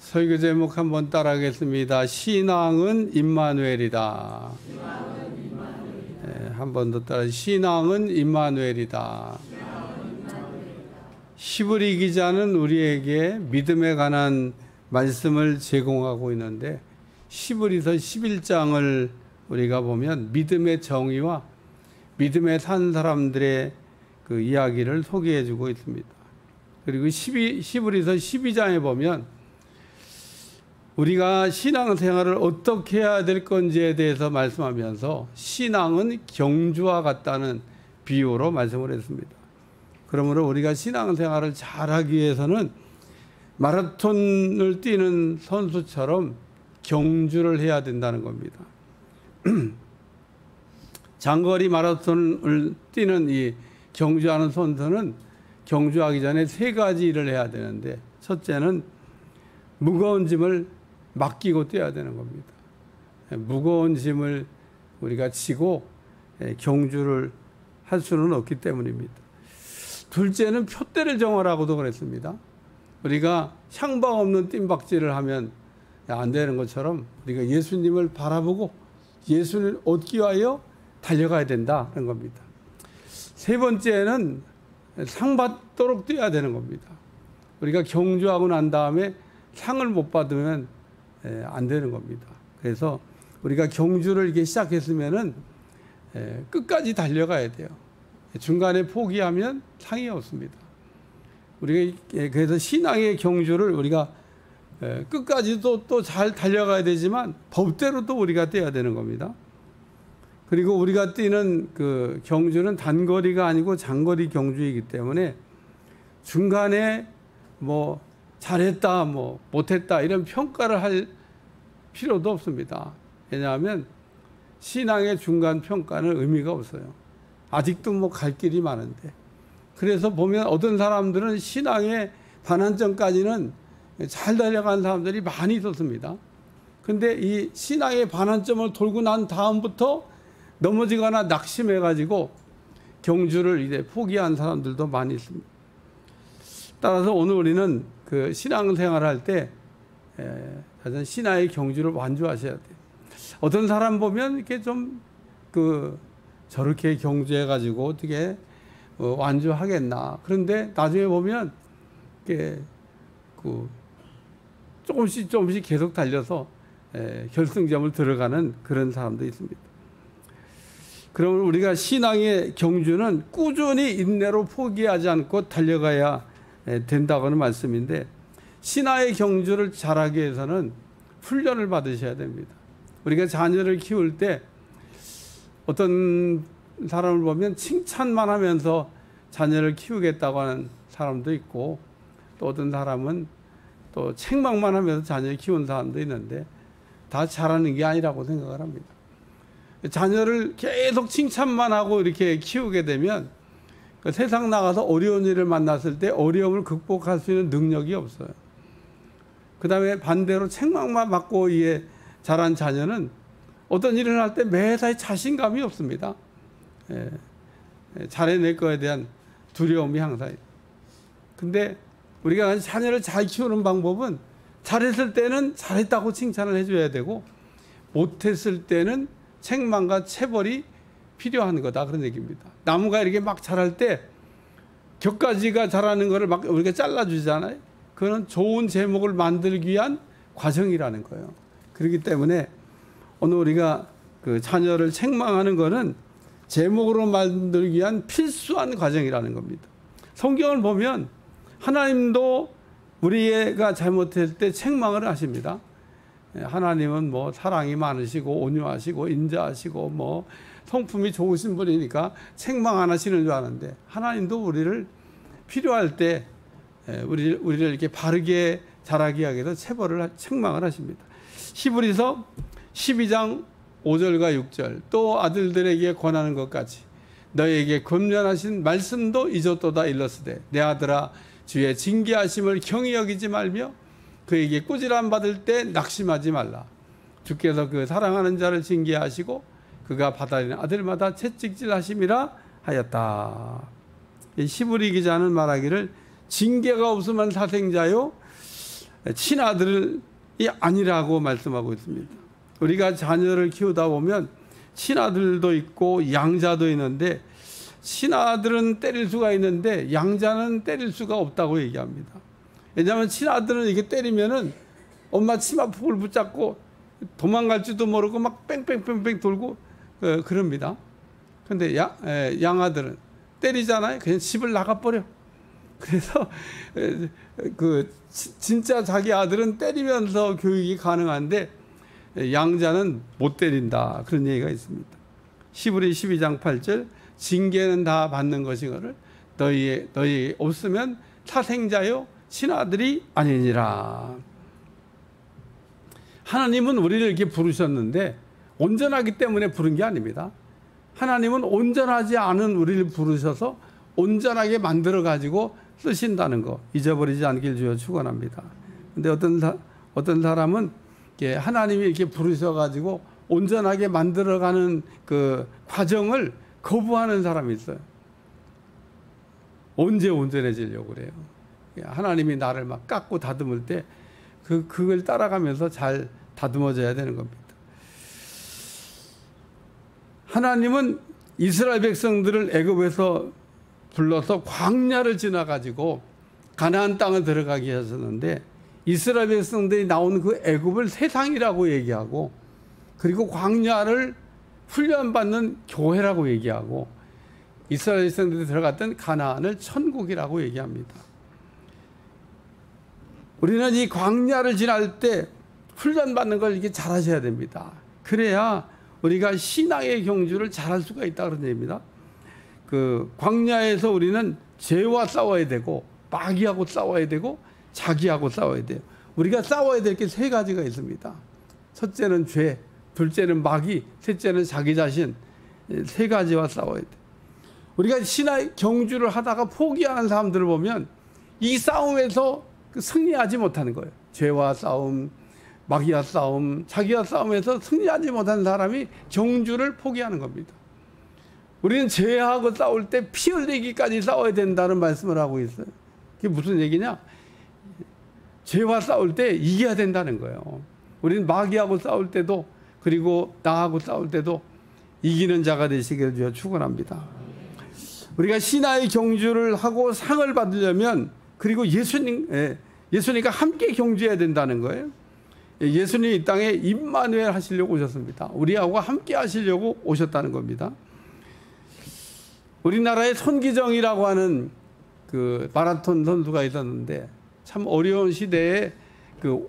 설교 제목 한번 따라하겠습니다. 신앙은 임마누엘이다. 네, 한 번 더 따라. 신앙은 임마누엘이다. 히브리 기자는 우리에게 믿음에 관한 말씀을 제공하고 있는데, 히브리서 11장을 우리가 보면 믿음의 정의와 믿음에 산 사람들의 그 이야기를 소개해 주고 있습니다. 그리고 히브리서 12장에 보면 우리가 신앙생활을 어떻게 해야 될 건지에 대해서 말씀하면서 신앙은 경주와 같다는 비유로 말씀을 했습니다. 그러므로 우리가 신앙생활을 잘하기 위해서는 마라톤을 뛰는 선수처럼 경주를 해야 된다는 겁니다. 장거리 마라톤을 뛰는 이 경주하는 선수는 경주하기 전에 세 가지 일을 해야 되는데, 첫째는 무거운 짐을 맡기고 뛰어야 되는 겁니다. 무거운 짐을 우리가 지고 경주를 할 수는 없기 때문입니다. 둘째는 표대를 정하라고도 그랬습니다. 우리가 향방 없는 뜀박질을 하면 안 되는 것처럼 우리가 예수님을 바라보고 예수를 얻기 위하여 달려가야 된다는 겁니다. 세 번째는 상 받도록 뛰어야 되는 겁니다. 우리가 경주하고 난 다음에 상을 못 받으면 안 되는 겁니다. 그래서 우리가 경주를 이렇게 시작했으면은 끝까지 달려가야 돼요. 중간에 포기하면 상이 없습니다. 우리가 그래서 신앙의 경주를 우리가 끝까지 또 잘 달려가야 되지만 법대로도 우리가 뛰어야 되는 겁니다. 그리고 우리가 뛰는 그 경주는 단거리가 아니고 장거리 경주이기 때문에 중간에 뭐 잘했다, 뭐 못했다 이런 평가를 할 필요도 없습니다. 왜냐하면 신앙의 중간 평가는 의미가 없어요. 아직도 뭐 갈 길이 많은데. 그래서 보면 어떤 사람들은 신앙의 반환점까지는 잘 달려간 사람들이 많이 있었습니다. 근데 이 신앙의 반환점을 돌고 난 다음부터 넘어지거나 낙심해가지고 경주를 이제 포기한 사람들도 많이 있습니다. 따라서 오늘 우리는 그 신앙생활을 할 때 신앙의 경주를 완주하셔야 돼요. 어떤 사람 보면 이렇게 좀 저렇게 경주해가지고 어떻게 완주하겠나. 그런데 나중에 보면 이렇게 조금씩 계속 달려서 결승점을 들어가는 그런 사람도 있습니다. 그러면 우리가 신앙의 경주는 꾸준히 인내로 포기하지 않고 달려가야 된다고 하는 말씀인데, 신앙의 경주를 잘하기 위해서는 훈련을 받으셔야 됩니다. 우리가 자녀를 키울 때 어떤 사람을 보면 칭찬만 하면서 자녀를 키우겠다고 하는 사람도 있고, 또 어떤 사람은 또 책망만 하면서 자녀를 키운 사람도 있는데, 다 잘하는 게 아니라고 생각을 합니다. 자녀를 계속 칭찬만 하고 이렇게 키우게 되면 세상 나가서 어려운 일을 만났을 때 어려움을 극복할 수 있는 능력이 없어요. 그 다음에 반대로 책망만 받고 자란 자녀는 어떤 일을 할 때 매사에 자신감이 없습니다. 잘해낼 거에 대한 두려움이 항상 있어요. 근데 우리가 자녀를 잘 키우는 방법은 잘했을 때는 잘했다고 칭찬을 해줘야 되고, 못했을 때는 책망과 체벌이 필요한 거다, 그런 얘기입니다. 나무가 이렇게 막 자랄 때 격가지가 자라는 거를 막 우리가 잘라주잖아요. 그건 좋은 제목을 만들기 위한 과정이라는 거예요. 그렇기 때문에 오늘 우리가 그 자녀를 책망하는 거는 제목으로 만들기 위한 필수한 과정이라는 겁니다. 성경을 보면 하나님도 우리가 잘못했을 때 책망을 하십니다. 하나님은 뭐 사랑이 많으시고 온유하시고 인자하시고 뭐 성품이 좋으신 분이니까 책망 안 하시는 줄 아는데, 하나님도 우리를 필요할 때 우리를 이렇게 바르게 자라게 하기 위해서 책망을 하십니다. 히브리서 12장 5절과 6절, 또 아들들에게 권하는 것 같이 너에게 권면하신 말씀도 잊었도다 일렀으되 내 아들아 주의 징계하심을 경히 여기지 말며 그에게 꾸지람 받을 때 낙심하지 말라. 주께서 그 사랑하는 자를 징계하시고 그가 받아들이는 아들마다 채찍질하심이라 하였다. 히브리 기자는 말하기를 징계가 없으면 사생자요 친아들이 아니라고 말씀하고 있습니다. 우리가 자녀를 키우다 보면 친아들도 있고 양자도 있는데, 친아들은 때릴 수가 있는데 양자는 때릴 수가 없다고 얘기합니다. 왜냐하면 친아들은 이렇게 때리면은 엄마 치마폭을 붙잡고 도망갈 줄도 모르고 막 뺑뺑뺑뺑 돌고 그럽니다. 근데 양아들은 때리잖아요. 그냥 집을 나가버려. 그래서 진짜 자기 아들은 때리면서 교육이 가능한데 양자는 못 때린다. 그런 얘기가 있습니다. 히브리 12장 8절, 징계는 다 받는 것이거늘 너희 없으면 사생자요 친아들이 아니니라. 하나님은 우리를 이렇게 부르셨는데 온전하기 때문에 부른 게 아닙니다. 하나님은 온전하지 않은 우리를 부르셔서 온전하게 만들어 가지고 쓰신다는 거 잊어버리지 않길 주여 축원합니다. 근데 어떤 사람은 하나님이 이렇게 부르셔 가지고 온전하게 만들어가는 그 과정을 거부하는 사람이 있어요. 언제 온전해지려고 그래요? 하나님이 나를 막 깎고 다듬을 때 그걸 따라가면서 잘 다듬어져야 되는 겁니다. 하나님은 이스라엘 백성들을 애굽에서 불러서 광야를 지나가지고 가나안 땅을 들어가게 하셨는데, 이스라엘 백성들이 나온 그 애굽을 세상이라고 얘기하고, 그리고 광야를 훈련받는 교회라고 얘기하고, 이스라엘 백성들이 들어갔던 가나안을 천국이라고 얘기합니다. 우리는 이 광야를 지날 때 훈련받는 걸 이렇게 잘하셔야 됩니다. 그래야 우리가 신앙의 경주를 잘할 수가 있다 그런 얘기입니다. 그 광야에서 우리는 죄와 싸워야 되고, 마귀하고 싸워야 되고, 자기하고 싸워야 돼요. 우리가 싸워야 될 게 세 가지가 있습니다. 첫째는 죄, 둘째는 마귀, 셋째는 자기 자신. 세 가지와 싸워야 돼. 우리가 신앙의 경주를 하다가 포기하는 사람들을 보면 이 싸움에서 승리하지 못하는 거예요. 죄와 싸움, 마귀와 싸움, 자기와 싸움에서 승리하지 못한 사람이 경주를 포기하는 겁니다. 우리는 죄하고 싸울 때 피 흘리기까지 싸워야 된다는 말씀을 하고 있어요. 그게 무슨 얘기냐? 죄와 싸울 때 이겨야 된다는 거예요. 우리는 마귀하고 싸울 때도, 그리고 나하고 싸울 때도 이기는 자가 되시길 주여 축원합니다. 우리가 신앙의 경주를 하고 상을 받으려면, 그리고 예수님과 함께 경주해야 된다는 거예요. 예수님이 이 땅에 임마누엘 하시려고 오셨습니다. 우리하고 함께 하시려고 오셨다는 겁니다. 우리나라에 손기정이라고 하는 그 마라톤 선수가 있었는데, 참 어려운 시대에 그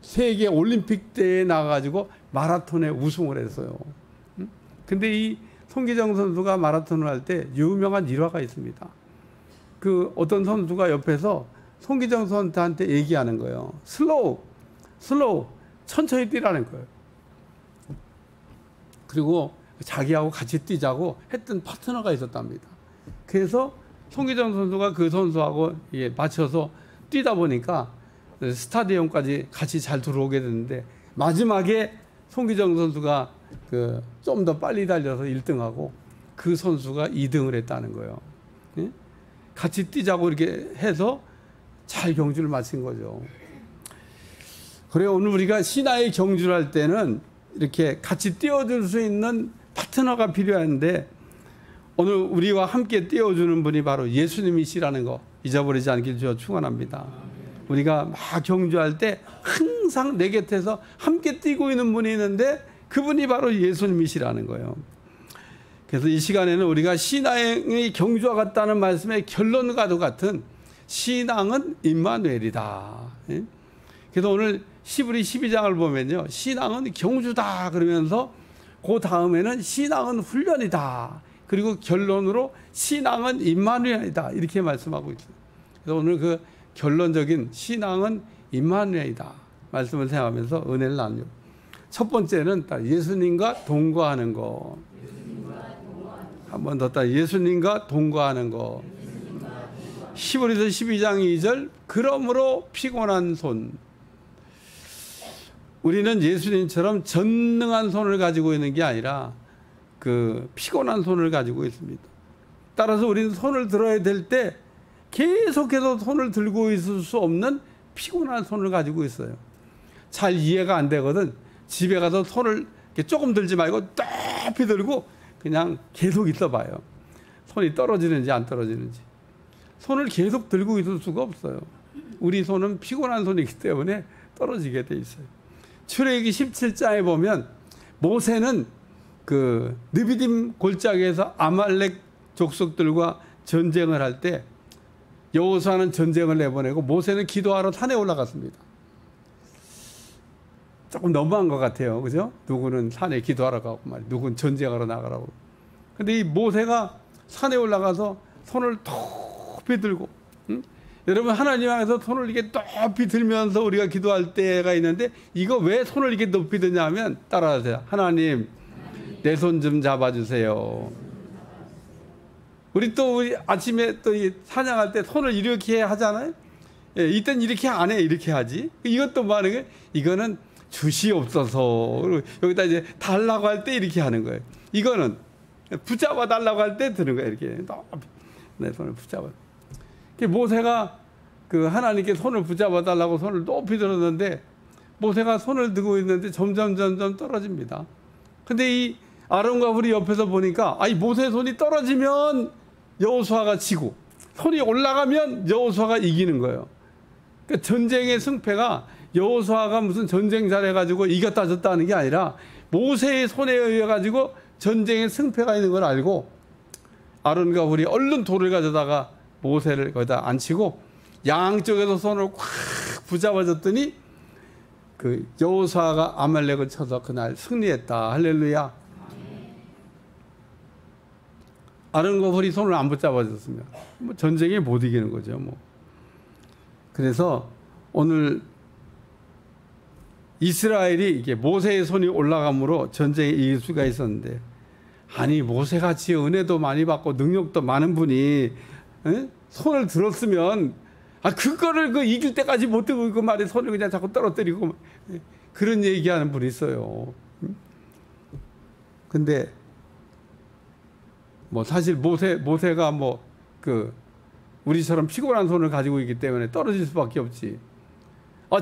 세계 올림픽 대회에 나가가지고 마라톤에 우승을 했어요. 근데 이 손기정 선수가 마라톤을 할 때 유명한 일화가 있습니다. 그 어떤 선수가 옆에서 손기정 선수한테 얘기하는 거예요. 슬로우, 천천히 뛰라는 거예요. 그리고 자기하고 같이 뛰자고 했던 파트너가 있었답니다. 그래서 손기정 선수가 그 선수하고 맞춰서 뛰다 보니까 스타디움까지 같이 잘 들어오게 됐는데, 마지막에 손기정 선수가 좀 더 빨리 달려서 1등하고 그 선수가 2등을 했다는 거예요. 같이 뛰자고 이렇게 해서 잘 경주를 마친 거죠. 그래요. 오늘 우리가 신앙의 경주를 할 때는 이렇게 같이 뛰어줄 수 있는 파트너가 필요한데, 오늘 우리와 함께 뛰어주는 분이 바로 예수님이시라는 거 잊어버리지 않길 주여 축원합니다. 우리가 막 경주할 때 항상 내 곁에서 함께 뛰고 있는 분이 있는데, 그분이 바로 예수님이시라는 거예요. 그래서 이 시간에는 우리가 신앙의 경주와 같다는 말씀의 결론과도 같은 신앙은 임마누엘이다. 그래서 오늘 히브리 12장을 보면요, 신앙은 경주다 그러면서 그 다음에는 신앙은 훈련이다, 그리고 결론으로 신앙은 임마누엘이다 이렇게 말씀하고 있어요. 그래서 오늘 그 결론적인 신앙은 임마누엘이다 말씀을 생각하면서 은혜를 나누요. 첫 번째는 예수님과 동거하는 거. 한 번 더 예수님과 동거하는 거. 히브리서 12장 2절, 그러므로 피곤한 손. 우리는 예수님처럼 전능한 손을 가지고 있는 게 아니라 그 피곤한 손을 가지고 있습니다. 따라서 우리는 손을 들어야 될 때 계속해서 손을 들고 있을 수 없는 피곤한 손을 가지고 있어요. 잘 이해가 안 되거든. 집에 가서 손을 이렇게 조금 들지 말고 높이 들고 그냥 계속 있어봐요. 손이 떨어지는지 안 떨어지는지. 손을 계속 들고 있을 수가 없어요. 우리 손은 피곤한 손이기 때문에 떨어지게 돼 있어요. 출애굽기 17장에 보면 모세는 그 느비딤 골짜기에서 아말렉 족속들과 전쟁을 할 때 여호수아는 전쟁을 내보내고 모세는 기도하러 산에 올라갔습니다. 조금 너무한 것 같아요. 그죠? 누구는 산에 기도하러 가고 누구는 전쟁하러 나가라고. 근데 이 모세가 산에 올라가서 손을 높이 들고, 응? 여러분 하나님 앞에서 손을 이렇게 높이 들면서 우리가 기도할 때가 있는데 이거 왜 손을 이렇게 높이 드냐 하면 따라하세요. 하나님 내 손 좀 잡아주세요. 우리 아침에 또 사냥할 때 손을 이렇게 하잖아요. 예, 이땐 이렇게 안 해. 이렇게 하지. 이것도 뭐 하는 거예요? 이거는 주시옵소서. 여기다 이제 달라고 할 때 이렇게 하는 거예요. 이거는 붙잡아 달라고 할 때 드는 거예요. 이렇게 내 손을 붙잡아. 모세가 그 하나님께 손을 붙잡아 달라고 손을 높이 들었는데 모세가 손을 들고 있는데 점점 떨어집니다. 근데 이 아론과 훌이 옆에서 보니까 아이 모세의 손이 떨어지면 여호수아가 지고 손이 올라가면 여호수아가 이기는 거예요. 그러니까 전쟁의 승패가 여호수아가 무슨 전쟁 잘해가지고 이겼다 졌다 하는 게 아니라 모세의 손에 의해 가지고 전쟁의 승패가 있는 걸 알고 아론과 훌이 얼른 돌을 가져다가 모세를 거기다 앉히고 양쪽에서 손을 꽉 붙잡아줬더니 그 여호수아가 아말렉을 쳐서 그날 승리했다. 할렐루야. 아론과 훌이 손을 안 붙잡아줬으면 뭐 전쟁에 못 이기는 거죠. 뭐. 그래서 오늘 이스라엘이 이게 모세의 손이 올라감으로 전쟁에 이길 수가 있었는데 아니 모세같이 은혜도 많이 받고 능력도 많은 분이 손을 들었으면 그거를 이길 때까지 못 들고 그 말에 손을 그냥 자꾸 떨어뜨리고 그런 얘기하는 분이 있어요. 근데 뭐 사실 모세가 우리처럼 피곤한 손을 가지고 있기 때문에 떨어질 수밖에 없지.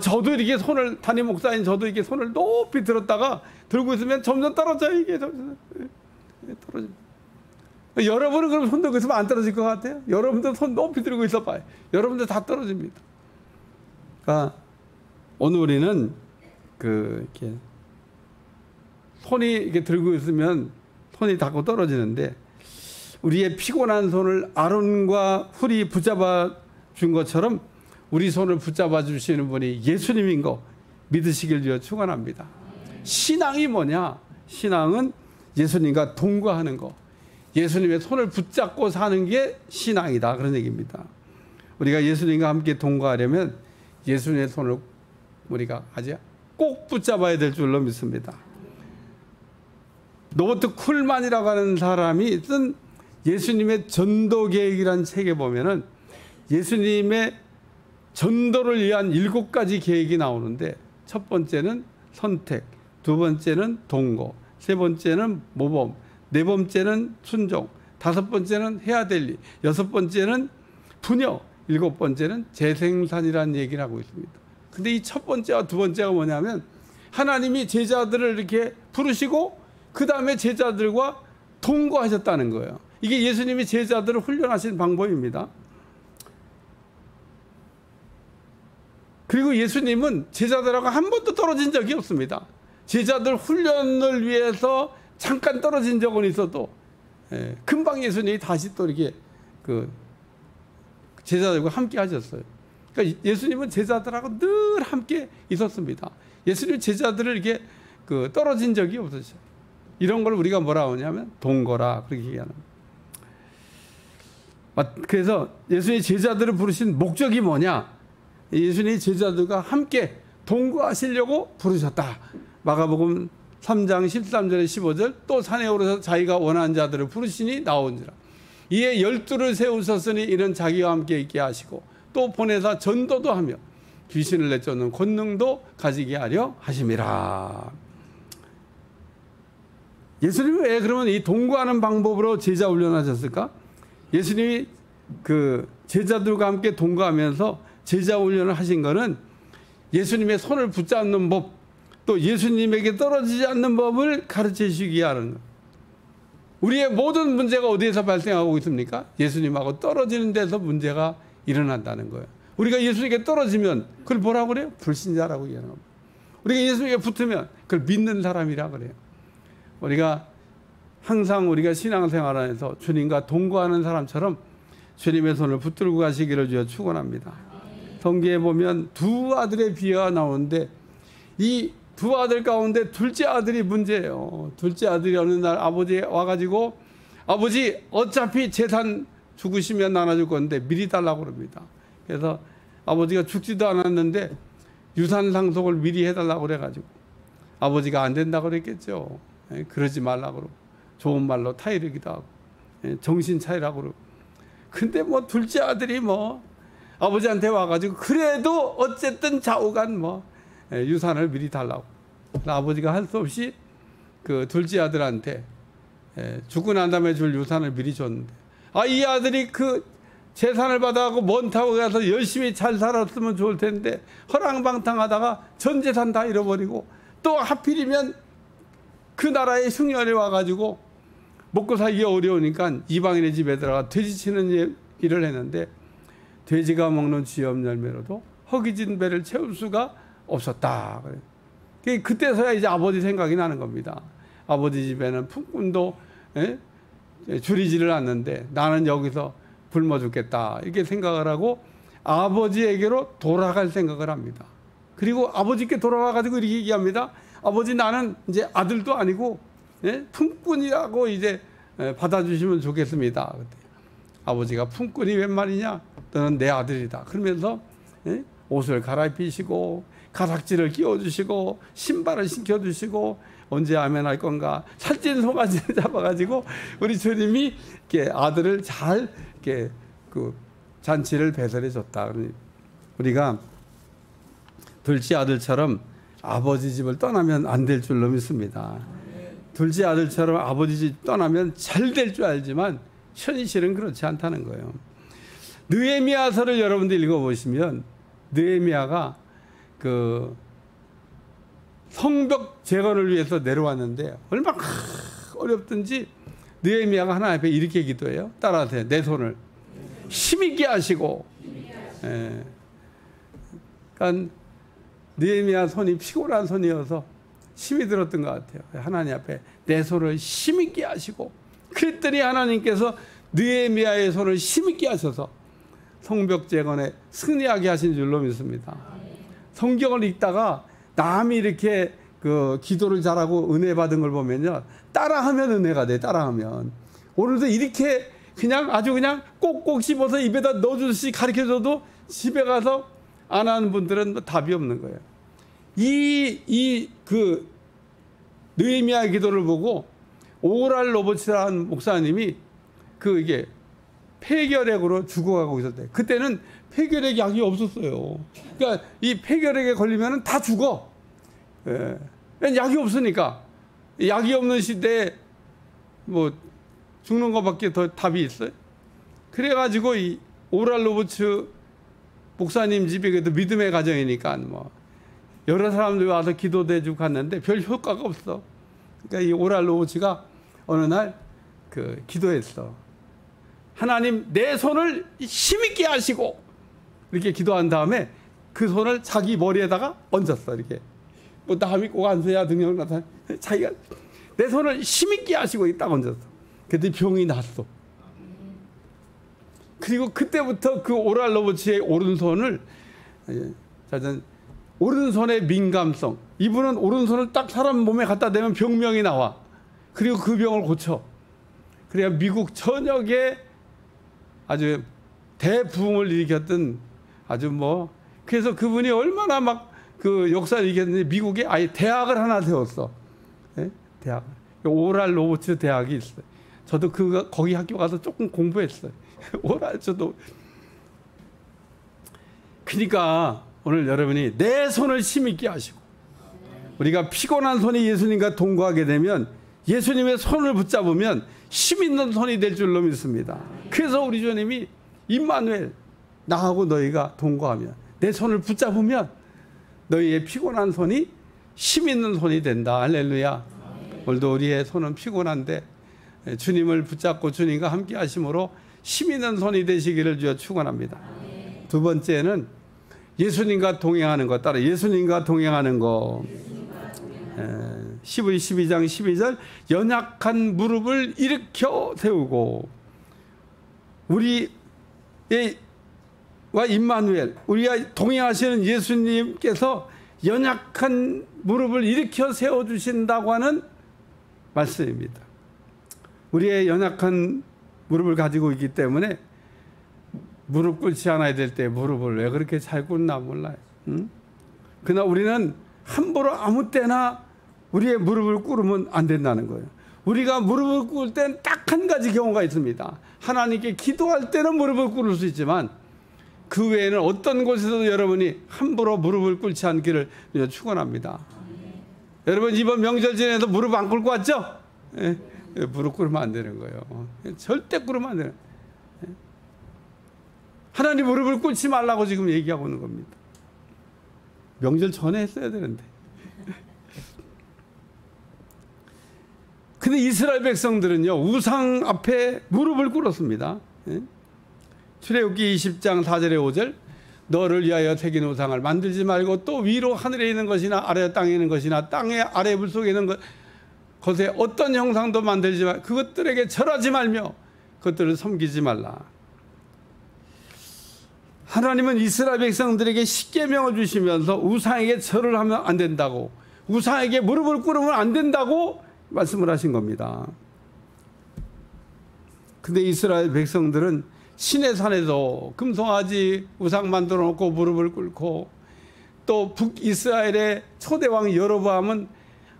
저도 이렇게 손을 담임 목사인 저도 이렇게 손을 높이 들었다가 들고 있으면 점점 떨어져요. 이게 점점 떨어져. 여러분은 그럼 손 들고 있으면 안 떨어질 것 같아요? 여러분들 손 높이 들고 있어 봐요. 여러분들 다 떨어집니다. 그러니까 오늘 우리는 이렇게 손이 이렇게 들고 있으면 손이 닿고 떨어지는데 우리의 피곤한 손을 아론과 훌이 붙잡아 준 것처럼 우리 손을 붙잡아 주시는 분이 예수님인 거 믿으시길 위해 축원합니다. 신앙이 뭐냐? 신앙은 예수님과 동거하는 거. 예수님의 손을 붙잡고 사는 게 신앙이다. 그런 얘기입니다. 우리가 예수님과 함께 동거하려면 예수님의 손을 우리가 아주 꼭 붙잡아야 될 줄로 믿습니다. 노버트 쿨만이라고 하는 사람이 쓴 예수님의 전도 계획이라는 책에 보면은 예수님의 전도를 위한 7가지 계획이 나오는데 첫 번째는 선택, 두 번째는 동거, 세 번째는 모범, 네 번째는 순종, 다섯 번째는 해야 될 일, 여섯 번째는 분여, 일곱 번째는 재생산이라는 얘기를 하고 있습니다. 근데 이 첫 번째와 두 번째가 뭐냐면 하나님이 제자들을 이렇게 부르시고 그 다음에 제자들과 동거하셨다는 거예요. 이게 예수님이 제자들을 훈련하신 방법입니다. 그리고 예수님은 제자들하고 한 번도 떨어진 적이 없습니다. 제자들 훈련을 위해서 잠깐 떨어진 적은 있어도 금방 예수님이 다시 또 이렇게 제자들과 함께 하셨어요. 그러니까 예수님은 제자들하고 늘 함께 있었습니다. 예수님 제자들을 이렇게 떨어진 적이 없으셔요. 이런 걸 우리가 뭐라 하냐면 동거라 그렇게 얘기하는 거예요. 그래서 예수님이 제자들을 부르신 목적이 뭐냐? 예수님이 제자들과 함께 동거하시려고 부르셨다. 마가복음 3장 13절에 15절 또 산에 오르셔서 자기가 원하는 자들을 부르시니 나온지라. 이에 12를 세우셨으니 이는 자기와 함께 있게 하시고 또 보내사 전도도 하며 귀신을 내쫓는 권능도 가지게 하려 하심이라. 예수님이 왜 그러면 이 동거하는 방법으로 제자 훈련하셨을까? 예수님이 제자들과 함께 동거하면서 제자 훈련을 하신 거는 예수님의 손을 붙잡는 법, 또 예수님에게 떨어지지 않는 법을 가르쳐 주시기 하는 것. 우리의 모든 문제가 어디에서 발생하고 있습니까? 예수님하고 떨어지는 데서 문제가 일어난다는 거예요. 우리가 예수님께 떨어지면 그걸 뭐라고 그래요? 불신자라고 얘기하는 겁니다. 우리가 예수님께 붙으면 그걸 믿는 사람이라고 그래요. 우리가 항상 우리가 신앙생활 안에서 주님과 동거하는 사람처럼 주님의 손을 붙들고 가시기를 주여 축원합니다. 성경에 보면 두 아들의 비유가 나오는데 이 두 아들 가운데 둘째 아들이 문제예요. 둘째 아들이 어느 날 아버지에 와가지고 아버지 어차피 재산 죽으시면 나눠줄 건데 미리 달라고 그럽니다. 그래서 아버지가 죽지도 않았는데 유산 상속을 미리 해달라고 그래가지고 아버지가 안 된다고 그랬겠죠. 그러지 말라고 그러고 좋은 말로 타이르기도 하고 정신 차리라고 그러고. 근데 뭐 둘째 아들이 뭐 아버지한테 와가지고 그래도 어쨌든 좌우간 뭐 유산을 미리 달라고. 아버지가 할 수 없이 그 둘째 아들한테 죽고 난 다음에 줄 유산을 미리 줬는데 이 아들이 그 재산을 받아가고 먼 타고 가서 열심히 잘 살았으면 좋을 텐데 허랑방탕하다가 전 재산 다 잃어버리고 또 하필이면 그 나라의 흉년이 와가지고 먹고 살기 어려우니까 이방인의 집에 들어가 돼지치는 일을 했는데 돼지가 먹는 쥐염 열매로도 허기진 배를 채울 수가 없었다. 그때서야 이제 아버지 생각이 나는 겁니다. 아버지 집에는 품꾼도 줄이지를 않는데 나는 여기서 굶어 죽겠다 이렇게 생각을 하고 아버지에게로 돌아갈 생각을 합니다. 그리고 아버지께 돌아와가지고 이렇게 얘기합니다. 아버지 나는 이제 아들도 아니고 품꾼이라고 이제 받아주시면 좋겠습니다. 그때 아버지가 품꾼이 웬 말이냐? 너는 내 아들이다. 그러면서 옷을 갈아입히시고 가락지를 끼워주시고 신발을 신겨주시고 언제 아멘할 건가 살찐 송아지를 잡아가지고 우리 주님이 이렇게 아들을 잘 이렇게 그 잔치를 배설해 줬다. 우리가 둘째 아들처럼 아버지 집을 떠나면 안 될 줄로 믿습니다. 둘째 아들처럼 아버지 집 떠나면 잘 될 줄 알지만 현실은 그렇지 않다는 거예요. 느헤미야서를 여러분들 읽어보시면 느헤미야가 그 성벽 재건을 위해서 내려왔는데 얼마나 어렵든지 느헤미야가 하나님 앞에 이렇게 기도해요. 따라하세요. 내 손을 힘있게 하시고. 그러니까 느헤미야 손이 피곤한 손이어서 힘이 들었던 것 같아요. 하나님 앞에 내 손을 힘있게 하시고 그랬더니 하나님께서 느헤미야의 손을 힘있게 하셔서 성벽 재건에 승리하게 하신 줄로 믿습니다. 성경을 읽다가 남이 이렇게 그 기도를 잘하고 은혜 받은 걸 보면요. 따라하면 은혜가 돼. 따라하면. 오늘도 이렇게 그냥 아주 그냥 꼭꼭 씹어서 입에다 넣어주듯이 가르쳐줘도 집에 가서 안 하는 분들은 뭐 답이 없는 거예요. 그 느헤미야 기도를 보고 오랄 로버츠라는 목사님이 그 이게 폐결핵으로 죽어가고 있었대. 그때는 폐결핵 약이 없었어요. 그러니까 이 폐결핵에 걸리면 다 죽어. 약이 없으니까. 약이 없는 시대에 뭐 죽는 것밖에 더 답이 있어요. 그래가지고 이 오랄 로버츠 목사님 집이 그래도 믿음의 가정이니까 뭐 여러 사람들이 와서 기도도 해주고 갔는데 별 효과가 없어. 그러니까 이 오랄 로버츠가 어느 날 그 기도했어. 하나님 내 손을 힘있게 하시고 이렇게 기도한 다음에 그 손을 자기 머리에다가 얹었어. 이렇게 뭐 남이 꼭 안서야 등용나타 자기가 내 손을 힘있게 하시고 딱 얹었어. 그랬더니 병이 났어. 그리고 그때부터 그 오랄 로버츠의 오른손을 오른손의 민감성, 이분은 오른손을 딱 사람 몸에 갖다 대면 병명이 나와. 그리고 그 병을 고쳐. 그래야 미국 전역에 아주 대부흥을 일으켰던 아주 뭐 그래서 그분이 얼마나 막 그 역사를 일으켰는데 미국에 아예 대학을 하나 세웠어. 네? 대학. 오랄 로버츠 대학이 있어요. 저도 거기 학교 가서 조금 공부했어요. 오랄 저도. 그러니까 오늘 여러분이 내 손을 힘있게 하시고 우리가 피곤한 손이 예수님과 동거하게 되면 예수님의 손을 붙잡으면 힘있는 손이 될 줄로 믿습니다. 그래서 우리 주님이 임마누엘 나하고 너희가 동거하면 내 손을 붙잡으면 너희의 피곤한 손이 힘 있는 손이 된다. 할렐루야. 오늘도 우리의 손은 피곤한데 주님을 붙잡고 주님과 함께 하심으로 힘 있는 손이 되시기를 주여 축원합니다. 두 번째는 예수님과 동행하는 것. 따라 예수님과 동행하는 것. 12장 12절 연약한 무릎을 일으켜 세우고 우리와 임마누엘 우리가 동행하시는 예수님께서 연약한 무릎을 일으켜 세워주신다고 하는 말씀입니다. 우리의 연약한 무릎을 가지고 있기 때문에 무릎 꿇지 않아야 될 때 무릎을 왜 그렇게 잘 꿇나 몰라요. 그러나 우리는 함부로 아무 때나 우리의 무릎을 꿇으면 안 된다는 거예요. 우리가 무릎을 꿇을 땐 딱 한 가지 경우가 있습니다. 하나님께 기도할 때는 무릎을 꿇을 수 있지만 그 외에는 어떤 곳에서도 여러분이 함부로 무릎을 꿇지 않기를 축원합니다. 여러분 이번 명절 전에도 무릎 안 꿇고 왔죠? 예, 무릎 꿇으면 안 되는 거예요. 절대 꿇으면 안 되는 거예요. 하나님 무릎을 꿇지 말라고 지금 얘기하고 있는 겁니다. 명절 전에 했어야 되는데. 근데 이스라엘 백성들은요 우상 앞에 무릎을 꿇었습니다. 출애굽기 20장 4절에 5절 너를 위하여 새긴 우상을 만들지 말고 또 위로 하늘에 있는 것이나 아래 땅에 있는 것이나 땅의 아래 물속에 있는 것에 어떤 형상도 만들지 말 그것들에게 절하지 말며 그것들을 섬기지 말라. 하나님은 이스라엘 백성들에게 십계명을 주시면서 우상에게 절을 하면 안 된다고 우상에게 무릎을 꿇으면 안 된다고 말씀을 하신 겁니다. 근데 이스라엘 백성들은 신의 산에서 금송아지 우상 만들어 놓고 무릎을 꿇고 또 북이스라엘의 초대왕 여로보암은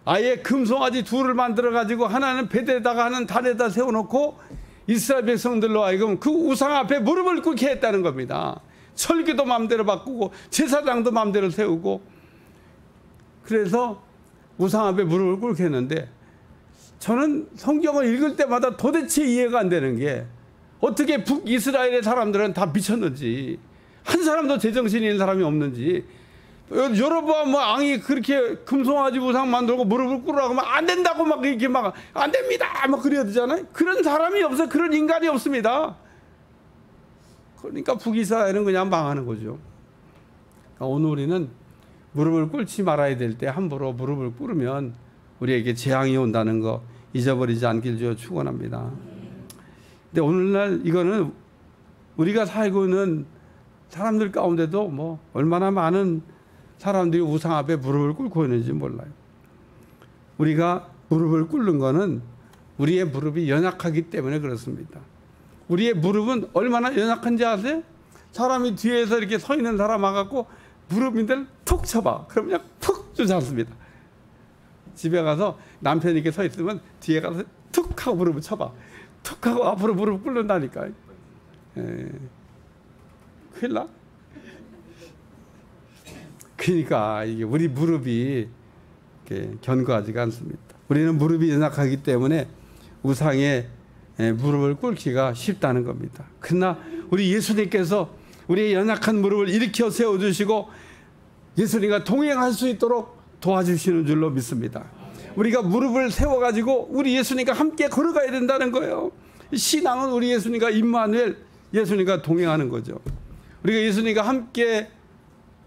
아예 금송아지 둘을 만들어 가지고 하나는 베델에다가 하나는 단에다 세워놓고 이스라엘 백성들로 하여금 그 우상 앞에 무릎을 꿇게 했다는 겁니다. 철기도 마음대로 바꾸고 제사장도 마음대로 세우고 그래서 우상 앞에 무릎을 꿇게 했는데 저는 성경을 읽을 때마다 도대체 이해가 안 되는 게 어떻게 북이스라엘의 사람들은 다 미쳤는지 한 사람도 제정신이 있는 사람이 없는지 여로보암 왕이 그렇게 금송아지 우상 만들고 무릎을 꿇으라고 하면 안 된다고 막 이렇게 막 안 됩니다 막 그래야 되잖아요. 그런 사람이 없어. 그런 인간이 없습니다. 그러니까 북이스라엘은 그냥 망하는 거죠. 그러니까 오늘 우리는 무릎을 꿇지 말아야 될 때 함부로 무릎을 꿇으면 우리에게 재앙이 온다는 거 잊어버리지 않길 주여 축원합니다. 근데 오늘날 이거는 우리가 살고 있는 사람들 가운데도 뭐 얼마나 많은 사람들이 우상 앞에 무릎을 꿇고 있는지 몰라요. 우리가 무릎을 꿇는 거는 우리의 무릎이 연약하기 때문에 그렇습니다. 우리의 무릎은 얼마나 연약한지 아세요? 사람이 뒤에서 이렇게 서 있는 사람 와갖고 무릎인데 툭 쳐봐. 그럼 그냥 툭 주저앉습니다. 집에 가서 남편이 이렇게 서 있으면 뒤에 가서 툭 하고 무릎을 쳐봐. 툭 하고 앞으로 무릎 꿇는다니까. 큰일 나. 그러니까 이게 우리 무릎이 견고하지가 않습니다. 우리는 무릎이 연약하기 때문에 우상에 무릎을 꿇기가 쉽다는 겁니다. 그러나 우리 예수님께서 우리의 연약한 무릎을 일으켜 세워주시고 예수님과 동행할 수 있도록 도와주시는 줄로 믿습니다. 우리가 무릎을 세워가지고 우리 예수님과 함께 걸어가야 된다는 거예요. 신앙은 우리 예수님과 임마누엘 예수님과 동행하는 거죠. 우리가 예수님과 함께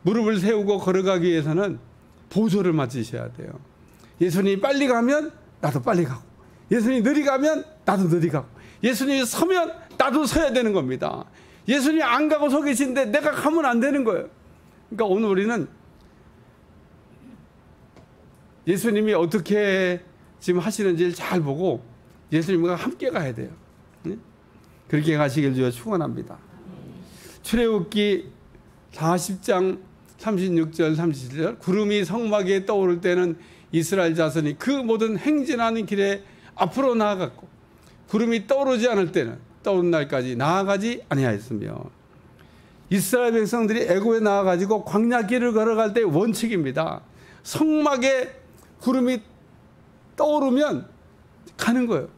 무릎을 세우고 걸어가기 위해서는 보조를 맞으셔야 돼요. 예수님이 빨리 가면 나도 빨리 가고 예수님이 느리 가면 나도 느리 가고 예수님이 서면 나도 서야 되는 겁니다. 예수님이 안 가고 서 계신데 내가 가면 안 되는 거예요. 그러니까 오늘 우리는 예수님이 어떻게 지금 하시는지를 잘 보고 예수님과 함께 가야 돼요. 그렇게 가시길 주여 축원합니다. 출애굽기 40장 36절 37절 구름이 성막에 떠오를 때는 이스라엘 자손이 그 모든 행진하는 길에 앞으로 나아갔고 구름이 떠오르지 않을 때는 떠오른 날까지 나아가지 아니하였으며 이스라엘 백성들이 애굽에 나아가지고 광야길을 걸어갈 때의 원칙입니다. 성막에 구름이 떠오르면 가는 거예요.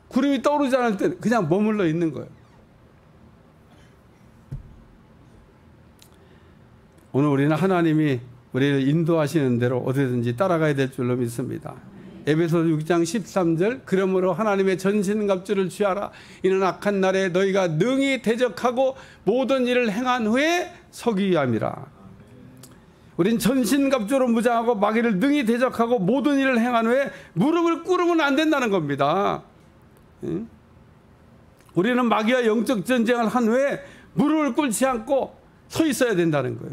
구름이 떠오르지 않을 때는 그냥 머물러 있는 거예요. 오늘 우리는 하나님이 우리를 인도하시는 대로 어디든지 따라가야 될 줄로 믿습니다. 에베소 6장 13절 그러므로 하나님의 전신갑주를 취하라. 이는 악한 날에 너희가 능히 대적하고 모든 일을 행한 후에 서기 위함이라. 우린 전신갑주로 무장하고 마귀를 능히 대적하고 모든 일을 행한 후에 무릎을 꿇으면 안 된다는 겁니다. 우리는 마귀와 영적 전쟁을 한 후에 무릎을 꿇지 않고 서 있어야 된다는 거예요.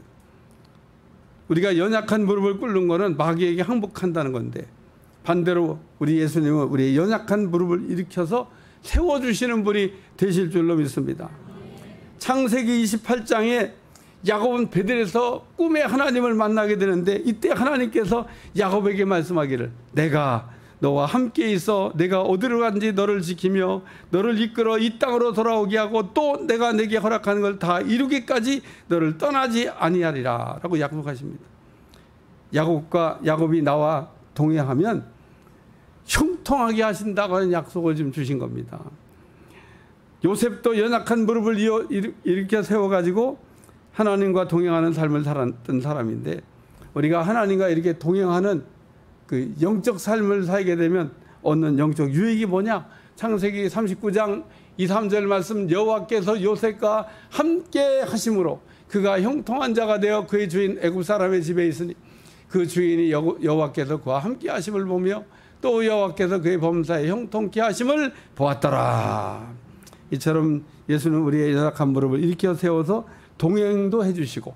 우리가 연약한 무릎을 꿇는 것은 마귀에게 항복한다는 건데, 반대로 우리 예수님은 우리의 연약한 무릎을 일으켜서 세워주시는 분이 되실 줄로 믿습니다. 창세기 28장에 야곱은 베델에서 꿈에 하나님을 만나게 되는데, 이때 하나님께서 야곱에게 말씀하기를 내가 너와 함께 있어 내가 어디로 간지 너를 지키며 너를 이끌어 이 땅으로 돌아오게 하고 또 내가 내게 허락하는 걸 다 이루기까지 너를 떠나지 아니하리라 라고 약속하십니다. 야곱이 나와 동행하면 형통하게 하신다고 하는 약속을 지금 주신 겁니다. 요셉도 연약한 무릎을 일으켜 세워가지고 하나님과 동행하는 삶을 살았던 사람인데, 우리가 하나님과 이렇게 동행하는 그 영적 삶을 살게 되면 얻는 영적 유익이 뭐냐? 창세기 39장 2, 3절 말씀, 여호와께서 요셉과 함께 하심으로 그가 형통한 자가 되어 그의 주인 애굽 사람의 집에 있으니 그 주인이 여호와께서 그와 함께 하심을 보며 또 여호와께서 그의 범사에 형통케 하심을 보았더라. 이처럼 예수는 우리의 연약한 무릎을 일으켜 세워서 동행도 해주시고,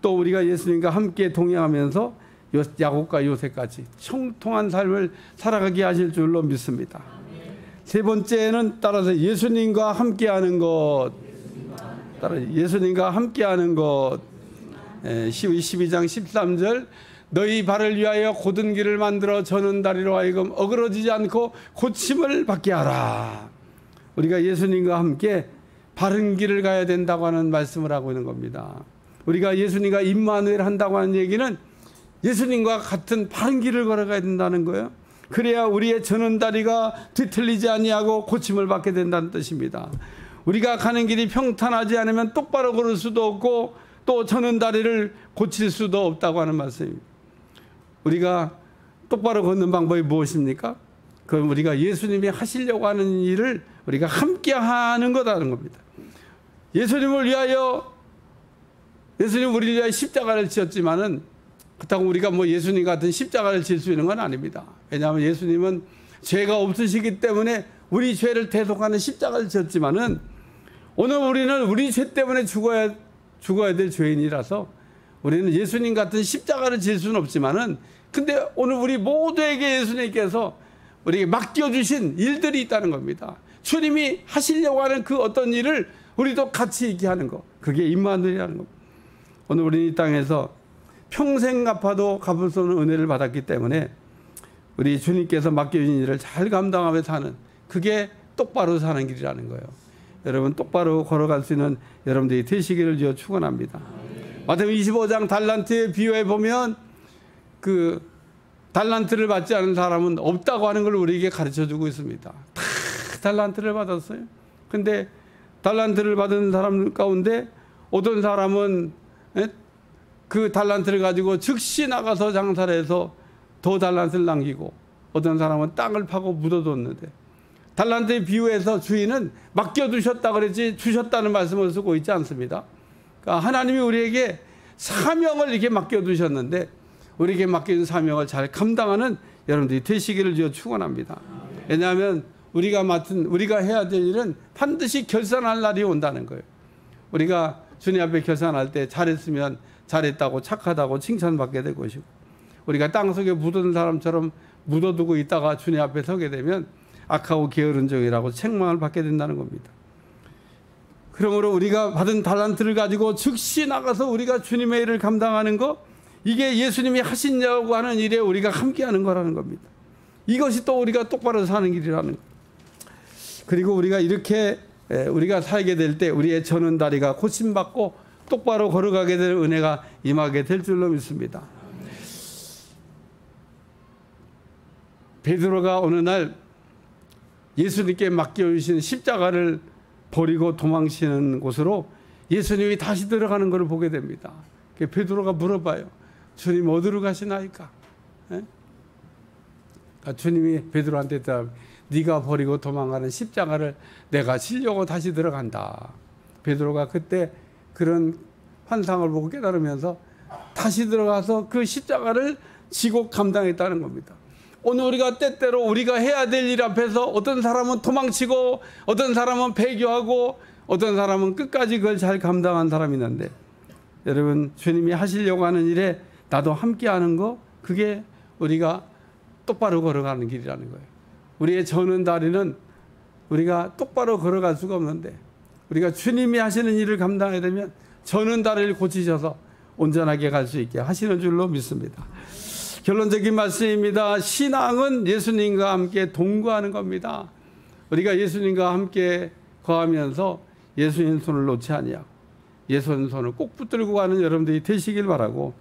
또 우리가 예수님과 함께 동행하면서 야곱과 요셉같이 형통한 삶을 살아가게 하실 줄로 믿습니다. 세 번째는 따라서 예수님과 함께하는 것. 예수님과 함께하는 것. 12장 13절 너희 발을 위하여 곧은 길을 만들어 저는 다리로 하여금 어그러지지 않고 고침을 받게 하라. 우리가 예수님과 함께 바른 길을 가야 된다고 하는 말씀을 하고 있는 겁니다. 우리가 예수님과 임마누엘 한다고 하는 얘기는 예수님과 같은 바른 길을 걸어가야 된다는 거예요. 그래야 우리의 저는 다리가 뒤틀리지 아니하고 고침을 받게 된다는 뜻입니다. 우리가 가는 길이 평탄하지 않으면 똑바로 걸을 수도 없고 또 저는 다리를 고칠 수도 없다고 하는 말씀입니다. 우리가 똑바로 걷는 방법이 무엇입니까? 그건 우리가 예수님이 하시려고 하는 일을 우리가 함께 하는 거라는 겁니다. 예수님 우리를 위하여 십자가를 지었지만은 그렇다고 우리가 뭐 예수님 같은 십자가를 질 수 있는 건 아닙니다. 왜냐하면 예수님은 죄가 없으시기 때문에 우리 죄를 대속하는 십자가를 지었지만은 오늘 우리는 우리 죄 때문에 죽어야 될 죄인이라서 우리는 예수님 같은 십자가를 질 수는 없지만은, 근데 오늘 우리 모두에게 예수님께서 우리에게 맡겨주신 일들이 있다는 겁니다. 주님이 하시려고 하는 그 어떤 일을 우리도 같이 있게 하는 것, 그게 임마누엘이라는 겁니다. 오늘 우리 이 땅에서 평생 갚아도 갚을 수 없는 은혜를 받았기 때문에 우리 주님께서 맡겨진 일을 잘 감당하며 사는, 그게 똑바로 사는 길이라는 거예요. 여러분 똑바로 걸어갈 수 있는 여러분들이 되시기를 주여 축원합니다. 마태복음 25장 달란트의 비유에 보면 그 달란트를 받지 않은 사람은 없다고 하는 걸 우리에게 가르쳐주고 있습니다. 다 달란트를 받았어요. 근데 달란트를 받은 사람 가운데 어떤 사람은 그 달란트를 가지고 즉시 나가서 장사를 해서 더 달란트를 남기고, 어떤 사람은 땅을 파고 묻어뒀는데, 달란트의 비유에서 주인은 맡겨두셨다 그랬지 주셨다는 말씀을 쓰고 있지 않습니다. 그러니까 하나님이 우리에게 사명을 이렇게 맡겨두셨는데 우리에게 맡겨진 사명을 잘 감당하는 여러분들이 되시기를 주여 축원합니다. 왜냐하면 우리가 해야 될 일은 반드시 결산할 날이 온다는 거예요. 우리가 주님 앞에 결산할 때 잘했으면 잘했다고 착하다고 칭찬받게 될 것이고, 우리가 땅속에 묻은 사람처럼 묻어두고 있다가 주님 앞에 서게 되면 악하고 게으른 종이라고 책망을 받게 된다는 겁니다. 그러므로 우리가 받은 달란트를 가지고 즉시 나가서 우리가 주님의 일을 감당하는 것, 이게 예수님이 하시려고 하는 일에 우리가 함께하는 거라는 겁니다. 이것이 또 우리가 똑바로 사는 길이라는 것. 그리고 우리가 이렇게 우리가 살게 될 때 우리의 저는 다리가 고침받고 똑바로 걸어가게 될 은혜가 임하게 될 줄로 믿습니다. 베드로가 어느 날 예수님께 맡겨주신 십자가를 버리고 도망치는 곳으로 예수님이 다시 들어가는 것을 보게 됩니다. 베드로가 물어봐요. 주님 어디로 가시나이까? 예? 주님이 베드로한테 네가 버리고 도망가는 십자가를 내가 지려고 다시 들어간다. 베드로가 그때 그런 환상을 보고 깨달으면서 다시 들어가서 그 십자가를 지고 감당했다는 겁니다. 오늘 우리가 때때로 우리가 해야 될 일 앞에서 어떤 사람은 도망치고 어떤 사람은 배교하고 어떤 사람은 끝까지 그걸 잘 감당한 사람이 있는데, 여러분 주님이 하시려고 하는 일에 나도 함께 하는 거, 그게 우리가 똑바로 걸어가는 길이라는 거예요. 우리의 저는 다리는 우리가 똑바로 걸어갈 수가 없는데, 우리가 주님이 하시는 일을 감당하게 되면 저는 다리를 고치셔서 온전하게 갈 수 있게 하시는 줄로 믿습니다. 결론적인 말씀입니다. 신앙은 예수님과 함께 동거하는 겁니다. 우리가 예수님과 함께 거하면서 예수님 손을 놓지 아니하고 예수님 손을 꼭 붙들고 가는 여러분들이 되시길 바라고,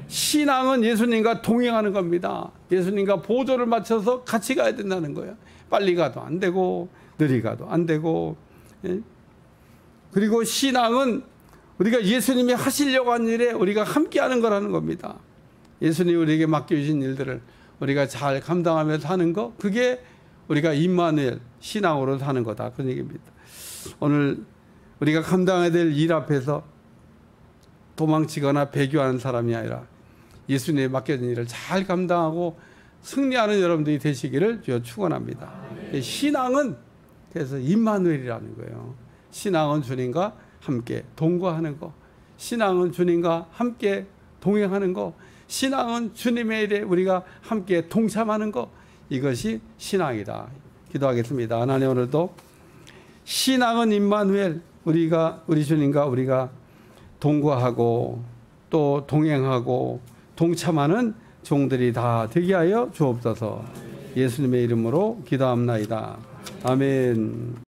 신앙은 예수님과 동행하는 겁니다. 예수님과 보조를 맞춰서 같이 가야 된다는 거예요. 빨리 가도 안 되고 느리 가도 안 되고. 그리고 신앙은 우리가 예수님이 하시려고 한 일에 우리가 함께하는 거라는 겁니다. 예수님이 우리에게 맡겨주신 일들을 우리가 잘 감당하며 사는 거, 그게 우리가 임마누엘 신앙으로 사는 거다, 그런 얘기입니다. 오늘 우리가 감당해야 될 일 앞에서 도망치거나 배교하는 사람이 아니라 예수님이 맡겨진 일을 잘 감당하고 승리하는 여러분들이 되시기를 주여 축원합니다. 신앙은 그래서 임마누엘이라는 거예요. 신앙은 주님과 함께 동거하는 거, 신앙은 주님과 함께 동행하는 거, 신앙은 주님의 일에 우리가 함께 동참하는 거, 이것이 신앙이다. 기도하겠습니다. 하나님, 오늘도 신앙은 임마누엘, 우리 주님과 우리가 동거하고 또 동행하고 동참하는 종들이 다 되게 하여 주옵소서. 예수님의 이름으로 기도합나이다. 아멘.